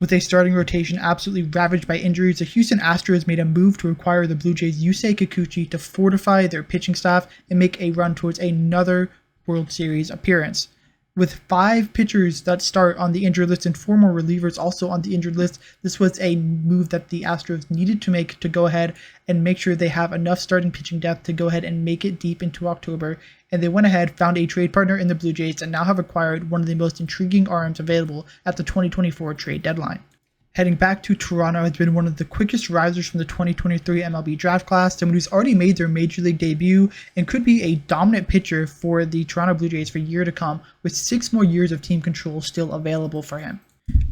With a starting rotation absolutely ravaged by injuries, the Houston Astros made a move to acquire the Blue Jays' Yusei Kikuchi to fortify their pitching staff and make a run towards another World Series appearance. With 5 pitchers that start on the injured list and 4 more relievers also on the injured list, this was a move that the Astros needed to make to go ahead and make sure they have enough starting pitching depth to go ahead and make it deep into October. And they went ahead, found a trade partner in the Blue Jays, and now have acquired one of the most intriguing arms available at the 2024 trade deadline. Heading back to Toronto has been one of the quickest risers from the 2023 MLB draft class, someone who's already made their major league debut and could be a dominant pitcher for the Toronto Blue Jays for years to come, with 6 more years of team control still available for him.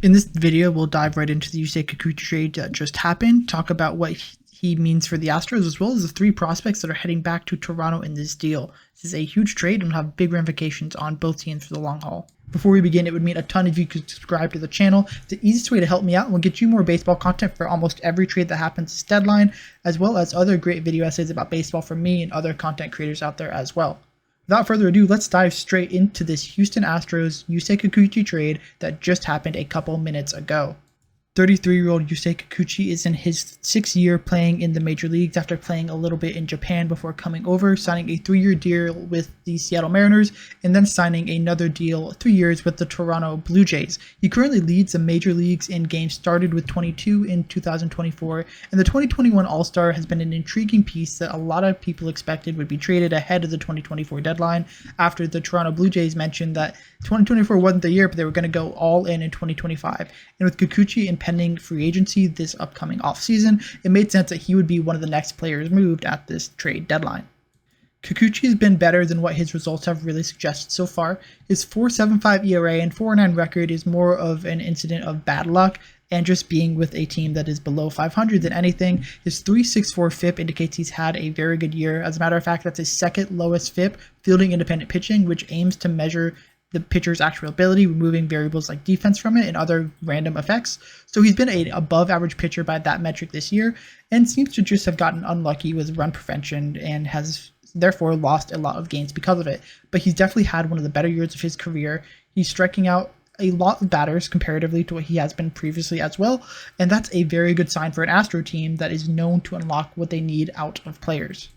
In this video, we'll dive right into the Yusei Kikuchi trade that just happened, talk about what he means for the Astros, as well as the 3 prospects that are heading back to Toronto in this deal. This is a huge trade and will have big ramifications on both teams for the long haul. Before we begin, it would mean a ton if you could subscribe to the channel. The easiest way to help me out will get you more baseball content for almost every trade that happens this deadline, as well as other great video essays about baseball from me and other content creators out there as well. Without further ado, let's dive straight into this Houston Astros Yusei Kikuchi trade that just happened a couple minutes ago. 33-year-old Yusei Kikuchi is in his 6th year playing in the major leagues after playing a little bit in Japan before coming over, signing a 3-year deal with the Seattle Mariners, and then signing another deal 3 years with the Toronto Blue Jays. He currently leads the major leagues in games started with 22 in 2024, and the 2021 All-Star has been an intriguing piece that a lot of people expected would be traded ahead of the 2024 deadline, after the Toronto Blue Jays mentioned that 2024 wasn't the year, but they were going to go all in 2025. And with Kikuchi impending free agency this upcoming offseason, it made sense that he would be one of the next players moved at this trade deadline. Kikuchi has been better than what his results have really suggested so far. His 4.75 ERA and 4.9 record is more of an incident of bad luck and just being with a team that is below 500 than anything. His 3.64 FIP indicates he's had a very good year. As a matter of fact, that's his 2nd lowest FIP, fielding independent pitching, which aims to measure the pitcher's actual ability, removing variables like defense from it and other random effects. So he's been an above average pitcher by that metric this year, and seems to just have gotten unlucky with run prevention and has therefore lost a lot of games because of it. But he's definitely had one of the better years of his career. He's striking out a lot of batters comparatively to what he has been previously as well, and that's a very good sign for an Astro team that is known to unlock what they need out of players.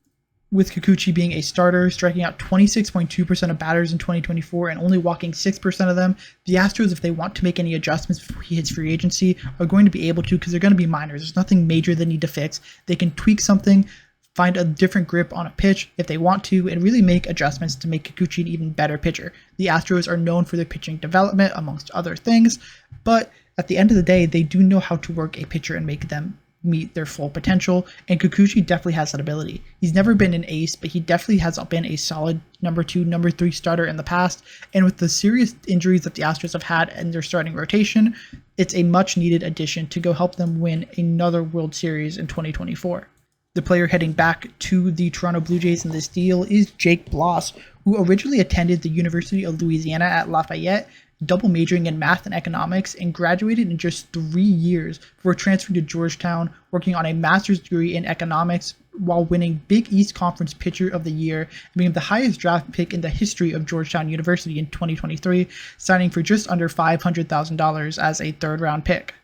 With Kikuchi being a starter, striking out 26.2% of batters in 2024 and only walking 6% of them, the Astros, if they want to make any adjustments before he hits free agency, are going to be able to, because they're going to be minors. There's nothing major they need to fix. They can tweak something, find a different grip on a pitch if they want to, and really make adjustments to make Kikuchi an even better pitcher. The Astros are known for their pitching development, amongst other things, but at the end of the day, they do know how to work a pitcher and make them meet their full potential, and Kikuchi definitely has that ability. He's never been an ace, but he definitely has been a solid number 2, number 3 starter in the past, and with the serious injuries that the Astros have had in their starting rotation, it's a much needed addition to go help them win another World Series in 2024. The player heading back to the Toronto Blue Jays in this deal is Jake Bloss, who originally attended the University of Louisiana at Lafayette, double majoring in math and economics, and graduated in just 3 years before transferring to Georgetown, working on a master's degree in economics while winning Big East Conference Pitcher of the Year and being the highest draft pick in the history of Georgetown University in 2023, signing for just under $500,000 as a 3rd-round pick.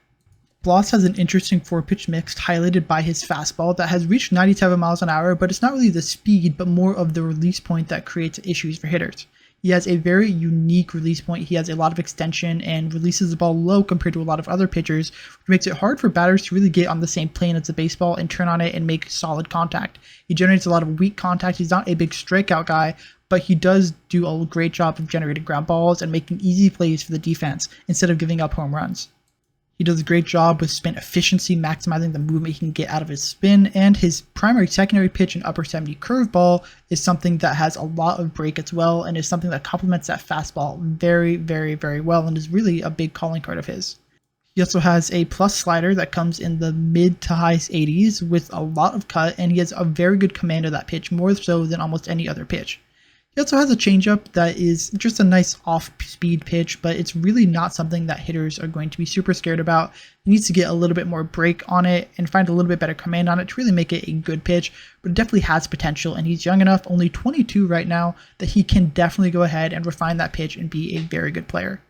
Bloss has an interesting 4-pitch mix highlighted by his fastball that has reached 97 miles an hour, but it's not really the speed, but more of the release point that creates issues for hitters. He has a very unique release point. He has a lot of extension and releases the ball low compared to a lot of other pitchers, which makes it hard for batters to really get on the same plane as the baseball and turn on it and make solid contact. He generates a lot of weak contact. He's not a big strikeout guy, but he does do a great job of generating ground balls and making easy plays for the defense instead of giving up home runs. He does a great job with spin efficiency, maximizing the movement he can get out of his spin, and his primary secondary pitch and upper 70 curveball is something that has a lot of break as well, and is something that complements that fastball very, very, very well, and is really a big calling card of his. He also has a plus slider that comes in the mid to high 80s with a lot of cut, and he has a very good command of that pitch, more so than almost any other pitch. He also has a changeup that is just a nice off-speed pitch, but it's really not something that hitters are going to be super scared about. He needs to get a little bit more break on it and find a little bit better command on it to really make it a good pitch, but it definitely has potential, and he's young enough, only 22 right now, that he can definitely go ahead and refine that pitch and be a very good player.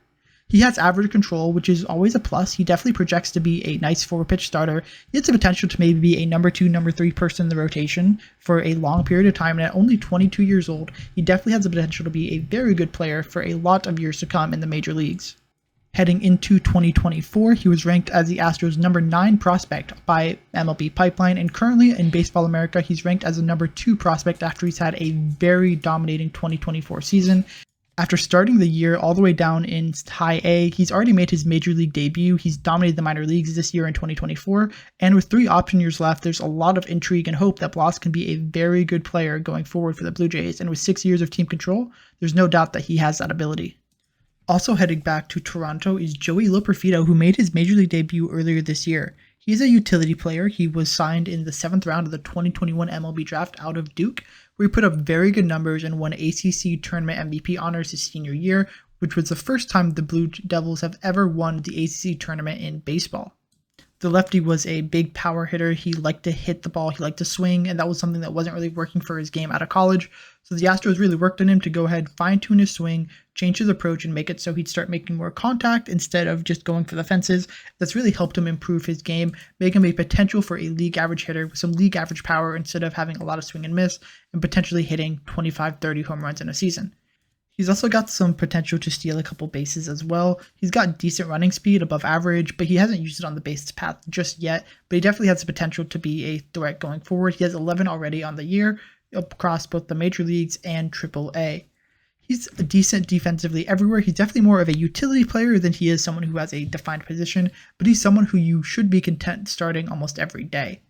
He has average control, which is always a plus. He definitely projects to be a nice 4-pitch starter. He has the potential to maybe be a number 2, number 3 person in the rotation for a long period of time. And at only 22 years old, he definitely has the potential to be a very good player for a lot of years to come in the major leagues. Heading into 2024, he was ranked as the Astros' number 9 prospect by MLB Pipeline, and currently in Baseball America, he's ranked as a number 2 prospect after he's had a very dominating 2024 season. After starting the year all the way down in high A, he's already made his major league debut. He's dominated the minor leagues this year in 2024, and with 3 option years left, there's a lot of intrigue and hope that Bloss can be a very good player going forward for the Blue Jays, and with 6 years of team control, there's no doubt that he has that ability. Also heading back to Toronto is Joey Loperfido, who made his major league debut earlier this year. He's a utility player. He was signed in the 7th round of the 2021 MLB Draft out of Duke, where he put up very good numbers and won ACC Tournament MVP honors his senior year, which was the first time the Blue Devils have ever won the ACC Tournament in baseball. The lefty was a big power hitter. He liked to hit the ball, he liked to swing, and that was something that wasn't really working for his game out of college. So the Astros really worked on him to go ahead, fine-tune his swing, change his approach, and make it so he'd start making more contact instead of just going for the fences. That's really helped him improve his game, make him a potential for a league average hitter with some league average power instead of having a lot of swing and miss, and potentially hitting 25-30 home runs in a season. He's also got some potential to steal a couple bases as well. He's got decent running speed, above average, but he hasn't used it on the base path just yet. But he definitely has the potential to be a threat going forward. He has 11 already on the year across both the major leagues and AAA. He's decent defensively everywhere. He's definitely more of a utility player than he is someone who has a defined position, but he's someone who you should be content starting almost every day.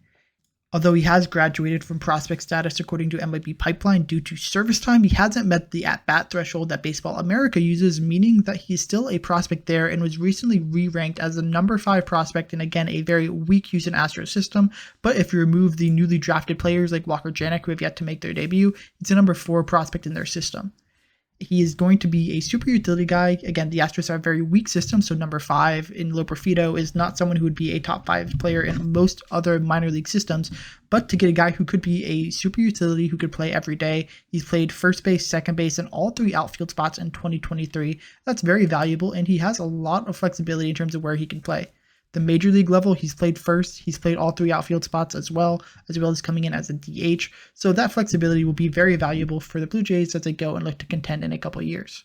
Although he has graduated from prospect status according to MLB Pipeline due to service time, he hasn't met the at-bat threshold that Baseball America uses, meaning that he's still a prospect there and was recently re-ranked as the number 5 prospect in, again, a very weak Houston Astros system. But if you remove the newly drafted players like Walker Janek, who have yet to make their debut, it's a number 4 prospect in their system. He is going to be a super utility guy. Again, the Astros have a very weak system, so number 5 in Loperfido is not someone who would be a top 5 player in most other minor league systems, but to get a guy who could be a super utility who could play every day. He's played first base, second base, and all 3 outfield spots in 2023. That's very valuable, and he has a lot of flexibility in terms of where he can play. The major league level, he's played first, he's played all 3 outfield spots as well as coming in as a DH. So that flexibility will be very valuable for the Blue Jays as they go and look to contend in a couple years.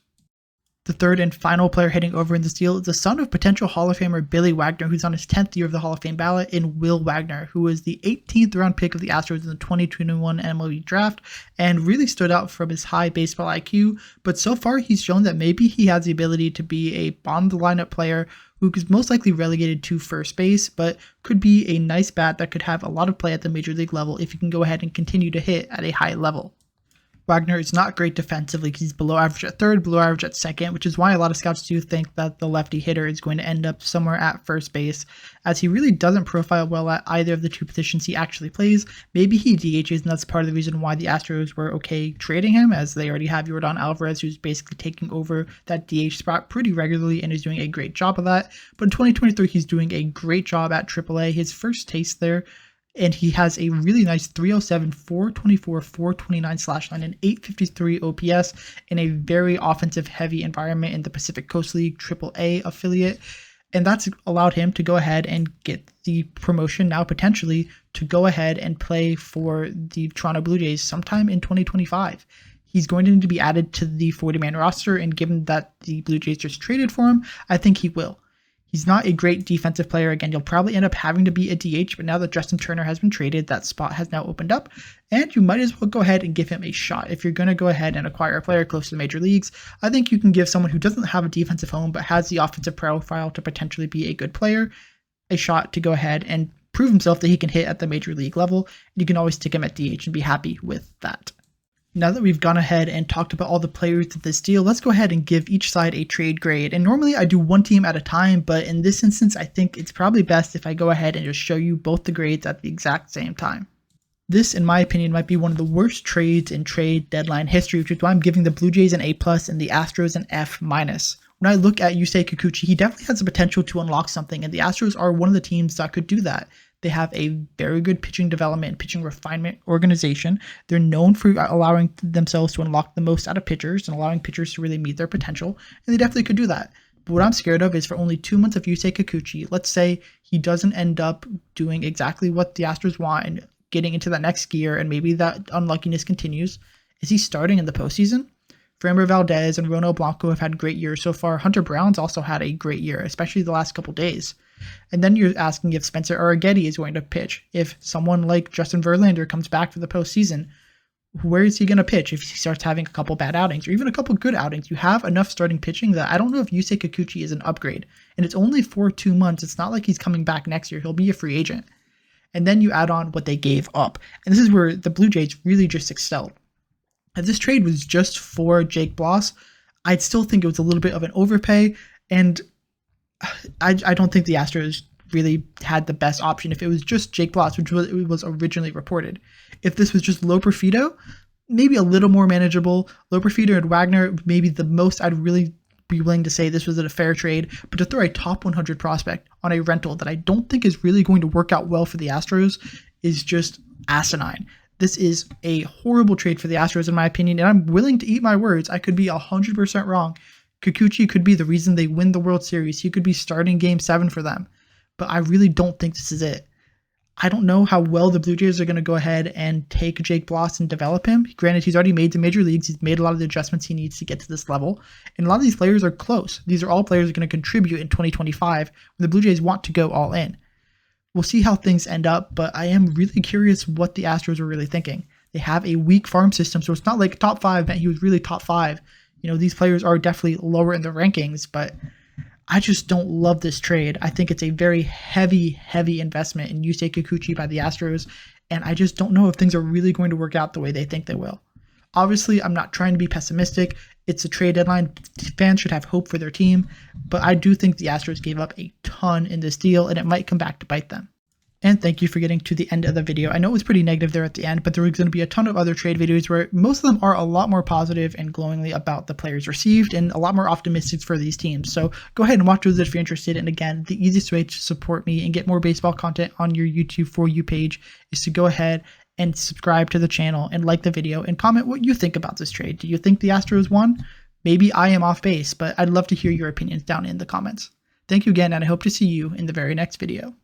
The third and final player heading over in this deal is the son of potential Hall of Famer Billy Wagner, who's on his 10th year of the Hall of Fame ballot, in Will Wagner, who was the 18th round pick of the Astros in the 2021 MLB Draft and really stood out from his high baseball IQ. But so far, he's shown that maybe he has the ability to be a bottom-of-the-lineup player who is most likely relegated to first base, but could be a nice bat that could have a lot of play at the major league level if he can go ahead and continue to hit at a high level. Wagner is not great defensively. He's below average at third, below average at second, which is why a lot of scouts do think that the lefty hitter is going to end up somewhere at first base, as he really doesn't profile well at either of the 2 positions he actually plays. Maybe he DHs, and that's part of the reason why the Astros were okay trading him, as they already have Yordan Alvarez, who's basically taking over that DH spot pretty regularly and is doing a great job of that. But in 2023, he's doing a great job at AAA. His first taste there, and he has a really nice 307, 424, 429/9, and 853 OPS in a very offensive-heavy environment in the Pacific Coast League AAA affiliate. And that's allowed him to go ahead and get the promotion now potentially to go ahead and play for the Toronto Blue Jays sometime in 2025. He's going to need to be added to the 40-man roster, and given that the Blue Jays just traded for him, I think he will. He's not a great defensive player. Again, you'll probably end up having to be a DH, but now that Justin Turner has been traded, that spot has now opened up, and you might as well go ahead and give him a shot. If you're going to go ahead and acquire a player close to the major leagues, I think you can give someone who doesn't have a defensive home but has the offensive profile to potentially be a good player a shot to go ahead and prove himself that he can hit at the major league level. You can always stick him at DH and be happy with that. Now that we've gone ahead and talked about all the players of this deal, let's go ahead and give each side a trade grade. And normally I do one team at a time, but in this instance, I think it's probably best if I go ahead and just show you both the grades at the exact same time. This, in my opinion, might be one of the worst trades in trade deadline history, which is why I'm giving the Blue Jays an A+ and the Astros an F-. When I look at Yusei Kikuchi, he definitely has the potential to unlock something, and the Astros are one of the teams that could do that. They have a very good pitching development and pitching refinement organization. They're known for allowing themselves to unlock the most out of pitchers and allowing pitchers to really meet their potential, and they definitely could do that. But what I'm scared of is for only 2 months of Yusei Kikuchi, let's say he doesn't end up doing exactly what the Astros want and getting into that next gear, and maybe that unluckiness continues. Is he starting in the postseason? Framber Valdez and Ronald Blanco have had great years so far. Hunter Brown's also had a great year, especially the last couple days. And then you're asking if Spencer Arrighetti is going to pitch. If someone like Justin Verlander comes back for the postseason, where is he going to pitch if he starts having a couple bad outings or even a couple good outings? You have enough starting pitching that I don't know if Yusei Kikuchi is an upgrade. And it's only for 2 months. It's not like he's coming back next year. He'll be a free agent. And then you add on what they gave up. And this is where the Blue Jays really just excelled. If this trade was just for Jake Bloss, I'd still think it was a little bit of an overpay. And I don't think the Astros really had the best option if it was just Jake Bloss, which was originally reported. If this was just Loperfido, maybe a little more manageable. Loperfido and Wagner, maybe the most I'd really be willing to say this was a fair trade. But to throw a top 100 prospect on a rental that I don't think is really going to work out well for the Astros is just asinine. This is a horrible trade for the Astros, in my opinion, and I'm willing to eat my words. I could be 100% wrong. Kikuchi could be the reason they win the World Series. He could be starting Game 7 for them. But I really don't think this is it. I don't know how well the Blue Jays are going to go ahead and take Jake Bloss and develop him. Granted, he's already made the major leagues. He's made a lot of the adjustments he needs to get to this level. And a lot of these players are close. These are all players that are going to contribute in 2025 when the Blue Jays want to go all in. We'll see how things end up, but I am really curious what the Astros are really thinking. They have a weak farm system, so it's not like top 5 meant he was really top 5. You know, these players are definitely lower in the rankings, but I just don't love this trade. I think it's a very heavy investment in Yusei Kikuchi by the Astros, and I just don't know if things are really going to work out the way they think they will. Obviously, I'm not trying to be pessimistic. It's a trade deadline. Fans should have hope for their team, but I do think the Astros gave up a ton in this deal, and it might come back to bite them. And thank you for getting to the end of the video. I know it was pretty negative there at the end, but there was going to be a ton of other trade videos where most of them are a lot more positive and glowingly about the players received and a lot more optimistic for these teams. So go ahead and watch those if you're interested. And again, the easiest way to support me and get more baseball content on your YouTube For You page is to go ahead and subscribe to the channel and like the video and comment what you think about this trade. Do you think the Astros won? Maybe I am off base, but I'd love to hear your opinions down in the comments. Thank you again, and I hope to see you in the very next video.